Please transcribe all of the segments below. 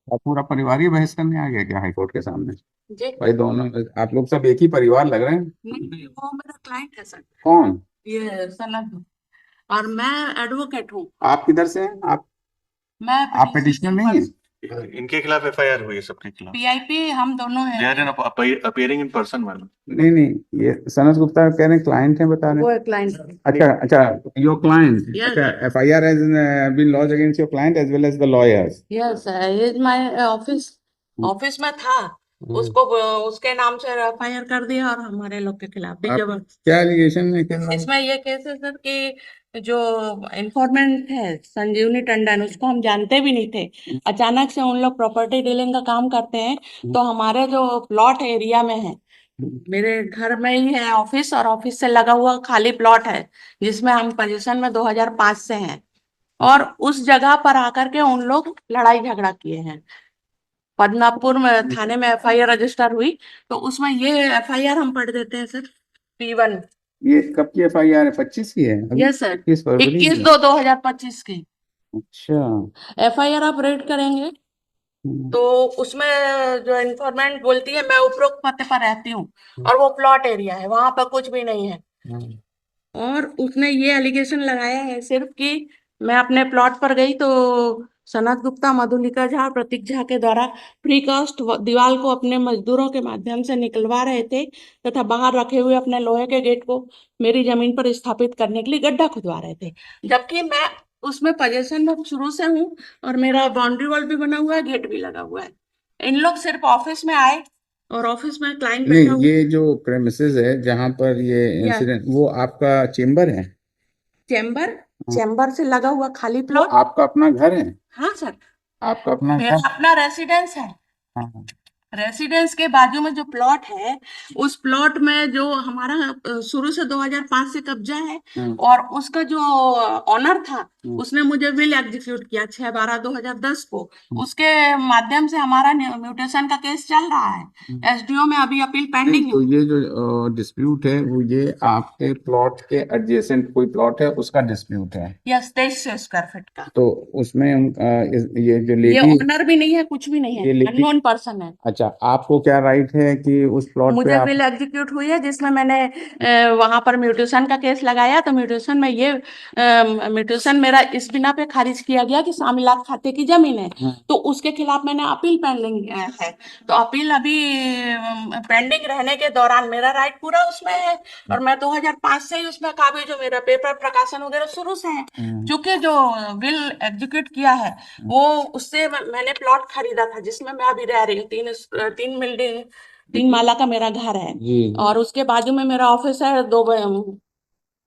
आप पूरा परिवार ही बहस करने आ गया क्या हाईकोर्ट के सामने? जी। भाई दोनों, आप लोग सब एक ही परिवार लग रहे हैं। नहीं, वो मेरा क्लाइंट है सर। कौन? ये सनत। और मैं एडवोकेट हूँ। आप किधर से हैं आप? मैं आप पिटिशनर पिटिशनर नहीं है? इनके खिलाफ एफआईआर हुई है, सबके खिलाफ। पीआईपी हम दोनों दे आर हैं। इन अपियरिंग इन पर्सन मैडम। नहीं नहीं, ये सनत गुप्ता कह रहे हैं क्लाइंट हैं, बता रहे वो हैं। है क्लाइंट। अच्छा अच्छा, योर क्लाइंट, यस। अच्छा, FIR has been launch against your client as well as the lawyers. Yes, is my office. Office में था। उसको उसके नाम से एफआईआर कर दिया और हमारे लोग के खिलाफ भी आप जबरदस्त। क्या एलिगेशन है, किस इसमें ये केस है सर कि जो इन्फॉर्मेंट है संजीवनी टंडन, उसको हम जानते भी नहीं थे। अचानक से उन लोग प्रॉपर्टी डीलिंग का काम करते हैं। तो हमारे जो प्लॉट एरिया में है, मेरे घर में ही है ऑफिस, और ऑफिस से लगा हुआ खाली प्लॉट है जिसमें हम पोजीशन में 2005 से हैं। और उस जगह पर आकर के उन लोग लड़ाई झगड़ा किए हैं। पदनापुर में थाने में एफआईआर रजिस्टर हुई। तो उसमें ये एफआईआर हम पढ़ देते हैं सर। P1। ये कब की एफआईआर है? 25 की है अभी? Yes sir. 21 फरवरी 21/2/2025 की की? अच्छा। एफआईआर आप रेड करेंगे हम्म, तो उसमें जो इन्फॉर्मेंट बोलती है मैं उपरोक्त पते पर रहती हूँ, और वो प्लॉट एरिया है, वहां पर कुछ भी नहीं है। हम्म, और उसने ये एलिगेशन लगाया है सिर्फ कि मैं अपने प्लॉट पर गई तो सनत गुप्ता, मधुलिका झा, प्रतीक झा के द्वारा प्रीकास्ट दीवार को अपने मजदूरों के माध्यम से निकलवा रहे थे, तथा बाहर रखे हुए अपने लोहे के गेट को मेरी जमीन पर स्थापित करने के लिए गड्ढा खुदवा रहे थे। जबकि मैं उसमें पोजीशन में शुरू से हूँ, और मेरा बाउंड्री वॉल भी बना हुआ है, गेट भी लगा हुआ है। इन लोग सिर्फ ऑफिस में आए, और ऑफिस में क्लाइंट नहीं, बैठा हुआ। ये जो प्रेमिसेस है जहां पर ये या इंसिडेंट, वो आपका चेम्बर है? चेम्बर। हाँ, चेम्बर से लगा हुआ खाली वो प्लॉट। आपका अपना घर है? हाँ सर। आपका अपना मेरा घर? अपना रेसिडेंस है। हाँ हाँ। रेसिडेंस के बाजू में जो प्लॉट है, उस प्लॉट में जो हमारा शुरू से 2005 से कब्जा है। हम्म, और उसका जो ऑनर था, हम्म, उसने मुझे विल एग्जीक्यूट किया 6/12/2010 को। हम्म, उसके माध्यम से हमारा म्यूटेशन का केस चल रहा है। हम्म। एसडीओ में अभी अपील नहीं, पेंडिंग है। तो ये जो डिस्प्यूट है वो ये आपके प्लॉट के एडजेसेंट कोई प्लॉट है उसका डिस्प्यूट है? यस, 2300 स्क्वायर फीट का। तो उसमें ये जो ये लेडी, ऑनर भी नहीं है, कुछ भी नहीं है, ये लेडी, अननोन पर्सन है। अच्छा, आपको क्या राइट है कि उस प्लॉट पे मुझे आप? विल एग्जीक्यूट हुई है जिसमें मैंने वहां पर म्यूटेशन का केस लगाया। तो म्यूटेशन में ये म्यूटेशन मेरा इस बिना पे खारिज किया गया कि सामिलात खाते की जमीन है। हम्म, तो उसके खिलाफ मैंने अपील पेंडिंग है। तो अपील अभी पेंडिंग रहने के दौरान मेरा राइट पूरा उसमें है। और मैं 2005 से ही उसमें काबिज हूँ, मेरा पेपर प्रकाशन वगैरह शुरू से है। हम्म, चूंकि जो विल एग्जीक्यूट किया है, वो उससे मैंने प्लॉट खरीदा था जिसमें मैं अभी रह रही हूँ। तीन बिल्डिंग, 3 माला का मेरा घर है। जी। और उसके बाजू में मेरा ऑफिस है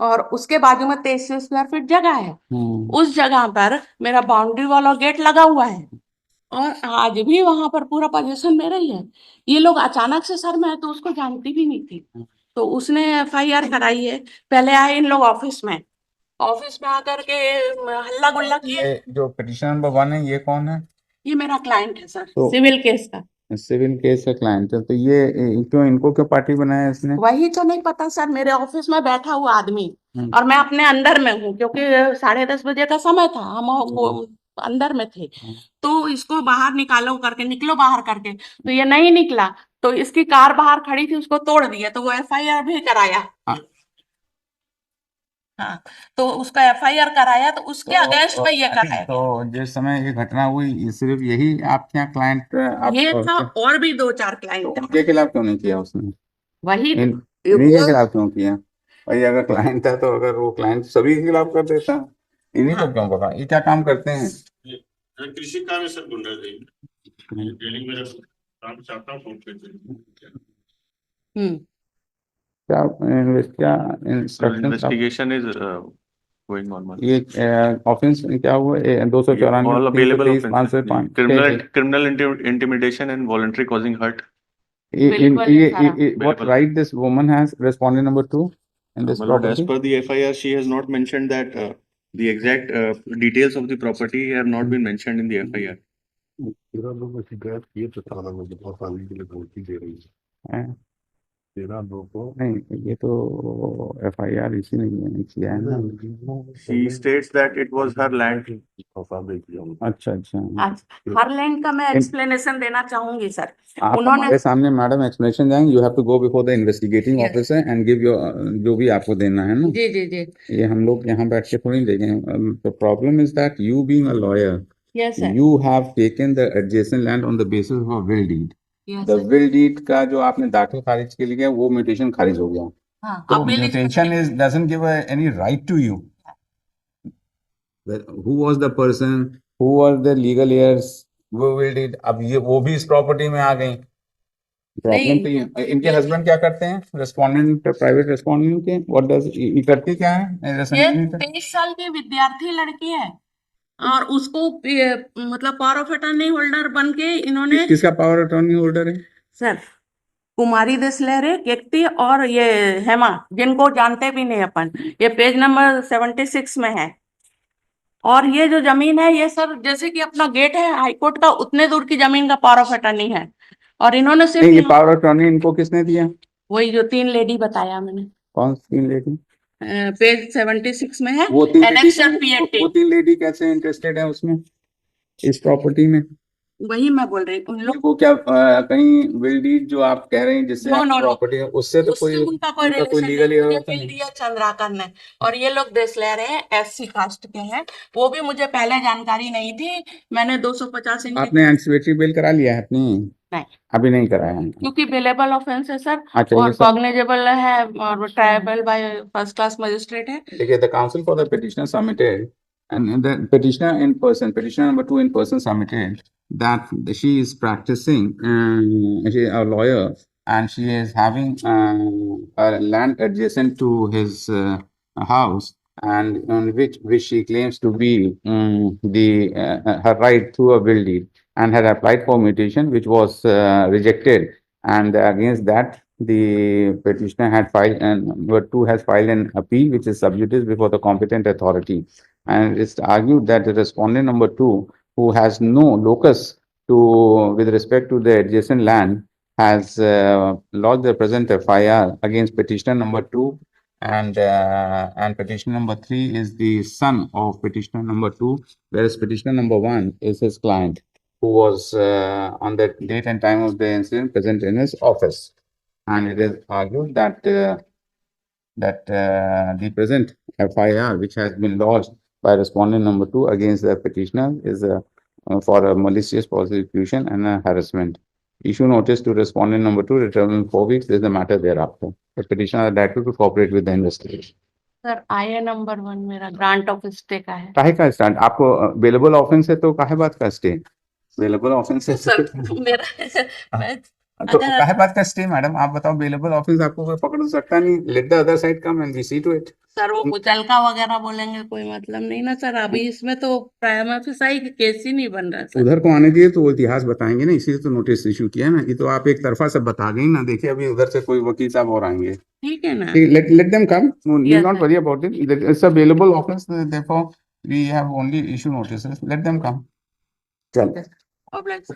और उसके बाजू में 2300 स्क्वायर फीट जगह है। हम्म। उस जगह पर मेरा बाउंड्री वॉल और गेट लगा हुआ है। और आज भी वहां पर पूरा पोजीशन मेरा ही है। ये लोग अचानक से, सर मैं तो उसको जानती भी नहीं थी। तो उसने एफआईआर कराई है। पहले आए इन लोग ऑफिस में। ऑफिस में आकर के हल्ला गुल्ला किए। ये जो पिटिशन नंबर 1 है, ये कौन है? ये मेरा क्लाइंट है सर, तो सिविल केस का। सिविल केस का क्लाइंट है, तो ये क्यों, इनको क्यों पार्टी बनाया इसने? वही तो नहीं पता सर, मेरे ऑफिस में बैठा हुआ आदमी। हम्म, और मैं अपने अंदर में हूँ क्योंकि 10:30 बजे का समय था, हम हम्म, अंदर में थे। हम्म। तो इसको बाहर निकालो करके, निकलो बाहर करके, तो ये नहीं निकला। तो इसकी कार बाहर खड़ी थी, उसको तोड़ दिया, तो वो एफआईआर भी कराया। हाँ, हाँ। तो उसका एफआईआर कराया, तो उसके अगेंस्ट में ये अच्छा, कराया गया। तो जिस समय ये घटना हुई, ये सिर्फ यही आपके यहाँ क्लाइंट आप ये था, तो और भी 2-4 क्लाइंट थे। उनके खिलाफ क्यों नहीं किया उसने? वही इन्हीं के वो। खिलाफ क्यों किया? भाई अगर क्लाइंट था तो अगर वो क्लाइंट सभी के खिलाफ कर देता, इन्हीं को हाँ। क्यों पकड़ा? ये क्या काम करते हैं? कृषि काम है सर, गुंडागर्दी डीलिंग में काम चाहता हूँ। हम्म। क्या क्या instruction? Investigation is going on ma'am. ये ऑफेंस क्या हुआ? 294, ऑल तीन सौ अवेलेबल तेईस ऑफेंसेस, पाँच सौ पाँच criminal criminal intimidation and voluntary causing hurt. बिल्कुल है सारा। what Available. right this woman has, respondent number 2, in this Malad, as property? per the FIR, she has not mentioned that the exact details of the property have not been mentioned in the FIR. 13 लोग में शिकायत किए तो थाना में बहुत आने के लिए धमकी दे रही है। हैं? नहीं, ये तो FIR इसी ने किया है ना। She states that it was her land. अच्छा अच्छा, अच्छा, हर लैंड का मैं एक्सप्लेनेशन देना चाहूंगी सर। आप उन्होंने हमारे सामने मैडम एक्सप्लेनेशन देंगे। You have to go before the investigating Yes. Officer and give your जो भी आपको देना है ना। जी जी जी, ये हम लोग यहाँ बैठ के थोड़ी देंगे। The problem is that you being a lawyer, yes sir, you have taken the adjacent land on the basis of a will deed. Yes The sir. will deed का जो आपने दाखिल खारिज के लिए गया वो म्यूटेशन खारिज हो गया। हाँ, तो appeal mutation is doesn't give any right to you. Who was the person? Who were the legal heirs? वो will deed अब ये वो भी इस प्रॉपर्टी में आ गई। प्रॉब्लम तो ये इनके हस्बैंड क्या करते हैं? रेस्पोंडेंट, प्राइवेट रेस्पोंडेंट के व्हाट डज ये करती क्या है? ये 23 साल की विद्यार्थी लड़की है और उसको मतलब पावर ऑफ अटॉर्नी होल्डर बन के इन्होंने किसका पावर अटॉर्नी होल्डर है? सर कुमारी देसलेरे, केकती और ये हेमा, जिनको जानते भी नहीं अपन। ये पेज नंबर 76 में है। और ये जो जमीन है ये सर जैसे कि अपना गेट है हाईकोर्ट का, उतने दूर की जमीन का पावर ऑफ अटॉर्नी है। और इन्होंने सिर्फ नहीं, ये पावर अटॉर्नी इनको किसने दिया? वही जो 3 लेडी बताया मैंने, कौन सी लेडी? पेज 76 में है। वो तीन लेडी, एनेक्सर PAT, वो 3 लेडी कैसे इंटरेस्टेड है उसमें, इस प्रॉपर्टी में? वही मैं बोल रही हूँ। उन लोग वो क्या कहीं विल डीड जो आप कह रहे हैं जिससे नो आप नो नो, प्रॉपर्टी है उससे तो उससे कोई उनका कोई उनका कोई रिलेशन लीगल नहीं। एयर मुझे तो बिल नहीं। दिया चंद्राकर ने, और ये लोग देश ले रहे हैं SC कास्ट के हैं। वो भी मुझे पहले जानकारी नहीं थी। मैंने 250 इनके आपने एंटीसिपेटरी बिल करा लिया है अपनी? नहीं, अभी नहीं कराया है। क्योंकि बिलेबल ऑफेंस है सर, अच्छा, और ये सब कॉग्निजेबल है और tribal by first class magistrate है। देखिए, the council for the petitioner submitted and the petitioner in person, petitioner number 2 in person submitted that she is practicing, she is a lawyer and she is having a land adjacent to his house, and on which she claims to be the her right through a will deed, and had applied for mutation which was rejected, and against that the petitioner had filed, and number 2 has filed an appeal which is sub judice before the competent authority, and it's argued that the respondent number 2, who has no locus to with respect to the adjacent land, has lodged the present FIR against petitioner number 2, and petitioner number 3 is the son of petitioner number 2, whereas petitioner number 1 is his client, who was on the date and time of the incident present in his office. And it is argued that the present FIR, which has been lodged by respondent number 2 against the petitioner, is for a malicious prosecution and a harassment. Issue notice to respondent number 2, return in 4 weeks. This is the matter thereafter. The petitioner is directed to cooperate with the investigation. Sir IA number 1 मेरा grant of stay का है। काहे का stand आपको available offence है तो काहे बात का स्टे? अवेलेबल ऑफेंस है सर मेरा मैं तो अगर काहे बात का स्टे? मैडम आप बताओ, अवेलेबल ऑफेंस आपको कोई पकड़ तो सकता नहीं। Let the other side come and we see to it. Sir वो मुचलका वगैरह बोलेंगे कोई मतलब नहीं ना सर। अभी इसमें तो प्राइमा फेसाई केस ही नहीं बन रहा सर। उधर को आने दिए तो वो इतिहास बताएंगे ना, इसीलिए तो नोटिस इशू किया ना। ये तो आप एक तरफा सब बता गई ना। देखिए अभी उधर से कोई वकील साहब और आएंगे। ठीक है ना, let them come, need not sir. Worry about it, it's available offence, therefore we have only issue notices, let them come. चल Obliged.